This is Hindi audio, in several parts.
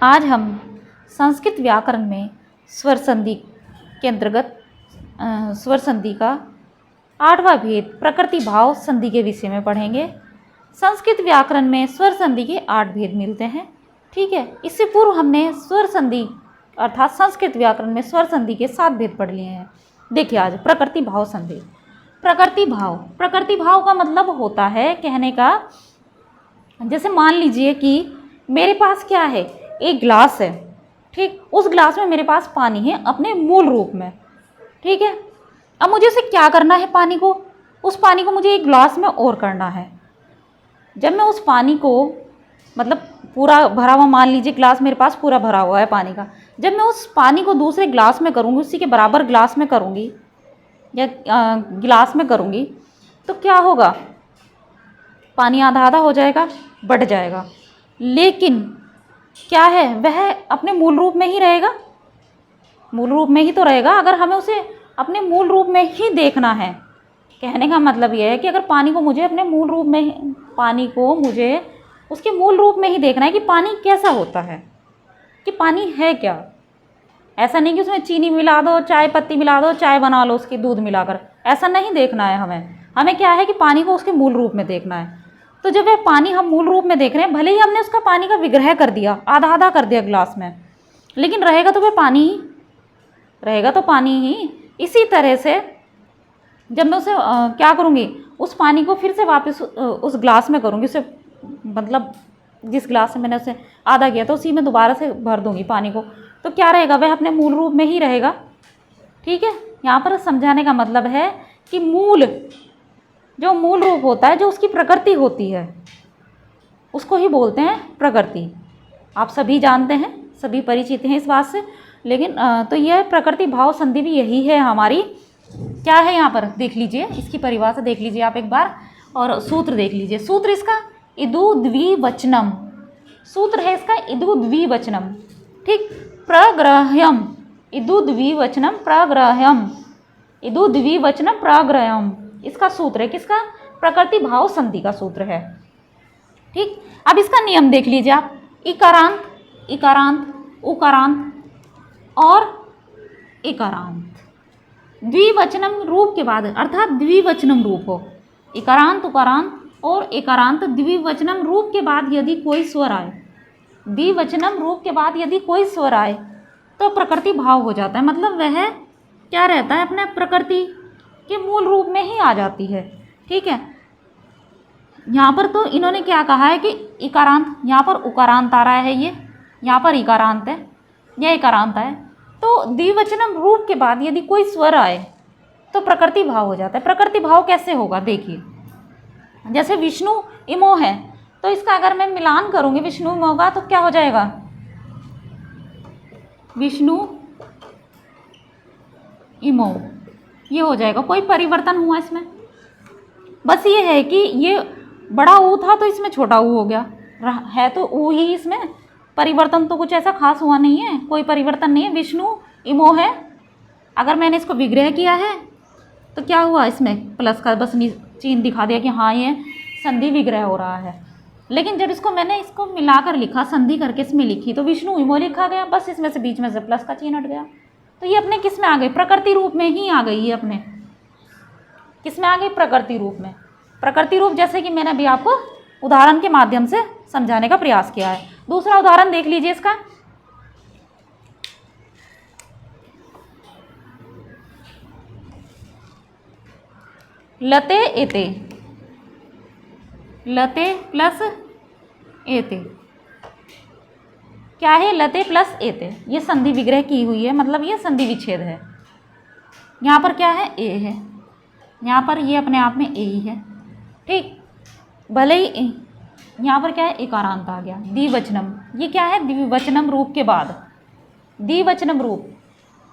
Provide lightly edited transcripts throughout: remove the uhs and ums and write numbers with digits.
आज हम संस्कृत व्याकरण में स्वर संधि के अंतर्गत स्वर संधि का 8वां भेद प्रकृति भाव संधि के विषय में पढ़ेंगे। संस्कृत व्याकरण में स्वर संधि के 8 भेद मिलते हैं। ठीक है, इससे पूर्व हमने स्वर संधि अर्थात संस्कृत व्याकरण में स्वर संधि के 7 भेद पढ़ लिए हैं। देखिए आज प्रकृति भाव संधि। प्रकृति भाव का मतलब होता है कहने का, जैसे मान लीजिए कि मेरे पास क्या है, एक गिलास है। ठीक, उस गिलास में मेरे पास पानी है अपने मूल रूप में। ठीक है, अब मुझे उसे क्या करना है, पानी को, उस पानी को मुझे एक गिलास में और करना है। जब मैं उस पानी को मतलब पूरा भरा हुआ, मान लीजिए गिलास मेरे पास पूरा भरा हुआ है पानी का, जब मैं उस पानी को दूसरे गिलास में करूँगी, उसी के बराबर गिलास में करूँगी या गिलास में करूँगी, तो क्या होगा, पानी आधा आधा हो जाएगा, बढ़ जाएगा। लेकिन क्या है, वह अपने मूल रूप में ही रहेगा, मूल रूप में ही तो रहेगा। अगर हमें उसे अपने मूल रूप में ही देखना है, कहने का मतलब यह है कि अगर पानी को मुझे अपने मूल रूप में, पानी को मुझे उसके मूल रूप में ही देखना है कि पानी कैसा होता है, कि पानी है क्या। ऐसा नहीं कि उसमें चीनी मिला दो, चाय पत्ती मिला दो, चाय बना लो उसकी दूध मिलाकर, ऐसा नहीं देखना है हमें क्या है कि पानी को उसके मूल रूप में देखना है। तो जब वह पानी हम मूल रूप में देख रहे हैं, भले ही हमने उसका पानी का विग्रह कर दिया, आधा आधा कर दिया गिलास में, लेकिन रहेगा तो वह पानी ही, रहेगा तो पानी ही। इसी तरह से जब मैं उसे क्या करूँगी, उस पानी को फिर से वापस उस गिलास में करूँगी, उसे मतलब जिस गिलास से मैंने उसे आधा किया तो उसी में दोबारा से भर दूँगी पानी को, तो क्या रहेगा, वह अपने मूल रूप में ही रहेगा। ठीक है, यहाँ पर समझाने का मतलब है कि जो मूल रूप होता है, जो उसकी प्रकृति होती है, उसको ही बोलते हैं प्रकृति। आप सभी जानते हैं, सभी परिचित हैं इस बात से। लेकिन तो यह प्रकृति भाव संधि भी यही है हमारी। क्या है यहाँ पर देख लीजिए, इसकी परिभाषा देख लीजिए आप एक बार, और सूत्र देख लीजिए। सूत्र इसका इदु द्विवचनम, सूत्र है इसका इदु द्विवचनम। ठीक, प्रग्रह्यम, इदु द्विवचनम प्रग्रह्यम, इदु द्विवचनम प्रग्रह्यम, इसका सूत्र है किसका, प्रकृति भाव संधि का सूत्र है। ठीक, अब इसका नियम देख लीजिए आप, इकारांत, इकारांत, उकारांत और इकारांत, द्विवचनम रूप के बाद, अर्थात द्विवचनम रूप हो, इकारांत, उकारांत और इकारांत द्विवचनम रूप के बाद यदि कोई स्वर आए, द्विवचनम रूप के बाद यदि कोई स्वर आए तो प्रकृति भाव हो जाता है। मतलब वह क्या रहता है, अपने प्रकृति के मूल रूप में ही आ जाती है। ठीक है, यहाँ पर तो इन्होंने क्या कहा है कि इकारांत, यहाँ पर उकारांत आ रहा है, ये यहाँ पर इकारांत है, यह इकारांत है। तो द्विवचनम रूप के बाद यदि कोई स्वर आए तो प्रकृति भाव हो जाता है। प्रकृति भाव कैसे होगा, देखिए, जैसे विष्णु इमो है, तो इसका अगर मैं मिलान करूँगी विष्णु इमो का, तो क्या हो जाएगा, विष्णु इमो, ये हो जाएगा। कोई परिवर्तन हुआ इसमें, बस ये है कि ये बड़ा ऊ था तो इसमें छोटा ऊ हो गया, है तो ऊ ही, इसमें परिवर्तन तो कुछ ऐसा खास हुआ नहीं है, कोई परिवर्तन नहीं है। विष्णु इमो है, अगर मैंने इसको विग्रह किया है तो क्या हुआ, इसमें प्लस का बस चिन्ह दिखा दिया कि हाँ ये संधि विग्रह हो रहा है। लेकिन जब मैंने इसको मिलाकर लिखा, संधि करके इसमें लिखी, तो विष्णु इमो लिखा गया, बस इसमें से बीच में से प्लस का चिन्ह हट गया। तो ये अपने किस में आ गई, प्रकृति रूप में ही आ गई। ये अपने किस में आ गई, प्रकृति रूप में। प्रकृति रूप जैसे कि मैंने अभी आपको उदाहरण के माध्यम से समझाने का प्रयास किया है। दूसरा उदाहरण देख लीजिए इसका, लते एते, लते प्लस एते, क्या है, लते प्लस एते, ये संधि विग्रह की हुई है, मतलब ये संधि विच्छेद है। यहाँ पर क्या है, ए है, यहाँ पर ये अपने आप में ए ही है। ठीक, भले ही यहाँ पर क्या है, इकारांत आ गया, द्विवचनम, ये क्या है, द्विवचनम रूप के बाद, द्विवचनम रूप,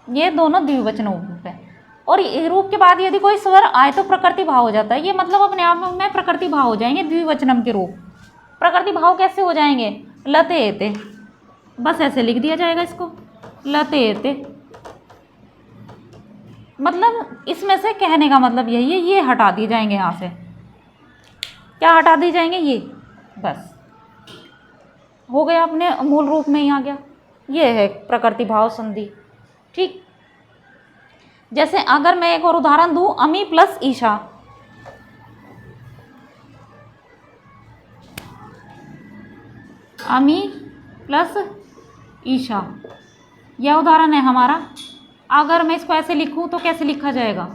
ये दोनों द्विवचन रूप है। और ये रूप के बाद यदि कोई स्वर आए तो प्रकृति भाव हो जाता है। ये मतलब अपने आप में प्रकृति भाव हो जाएंगे द्विवचनम के रूप। प्रकृति भाव कैसे हो जाएंगे, लते एते, बस ऐसे लिख दिया जाएगा इसको, लते एते। मतलब इसमें से कहने का मतलब यही है, ये हटा दिए जाएंगे यहाँ से, क्या हटा दिए जाएंगे, ये बस हो गया, अपने मूल रूप में ही आ गया। ये है प्रकृति भाव संधि। ठीक, जैसे अगर मैं एक और उदाहरण दूं, अमी प्लस ईशा। अमी प्लस ईशा, यह उदाहरण है हमारा। अगर मैं इसको ऐसे लिखूं तो कैसे लिखा जाएगा?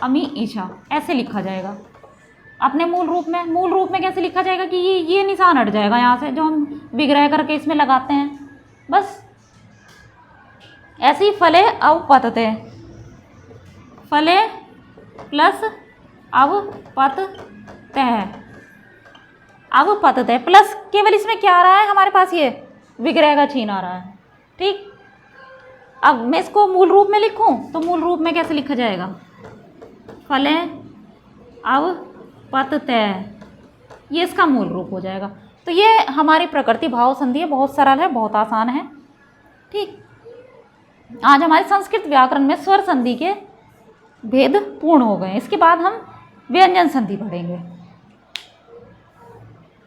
अमी ईशा ऐसे लिखा जाएगा अपने मूल रूप में कैसे लिखा जाएगा कि ये निशान हट जाएगा यहाँ से, जो हम विग्रह करके इसमें लगाते हैं। बस ऐसे ही फले अवपतते, फले प्लस अवपतते, अवपतते प्लस केवल इसमें क्या आ रहा है हमारे पास? ये विग्रह का चिन्ह आ रहा है। ठीक, अब मैं इसको मूल रूप में लिखूं तो मूल रूप में कैसे लिखा जाएगा? फले अवपतते, ये इसका मूल रूप हो जाएगा। तो ये हमारी प्रकृति भाव संधि है, बहुत सरल है, बहुत आसान है। ठीक, आज हमारे संस्कृत व्याकरण में स्वर संधि के भेद पूर्ण हो गए। इसके बाद हम व्यंजन संधि पढ़ेंगे।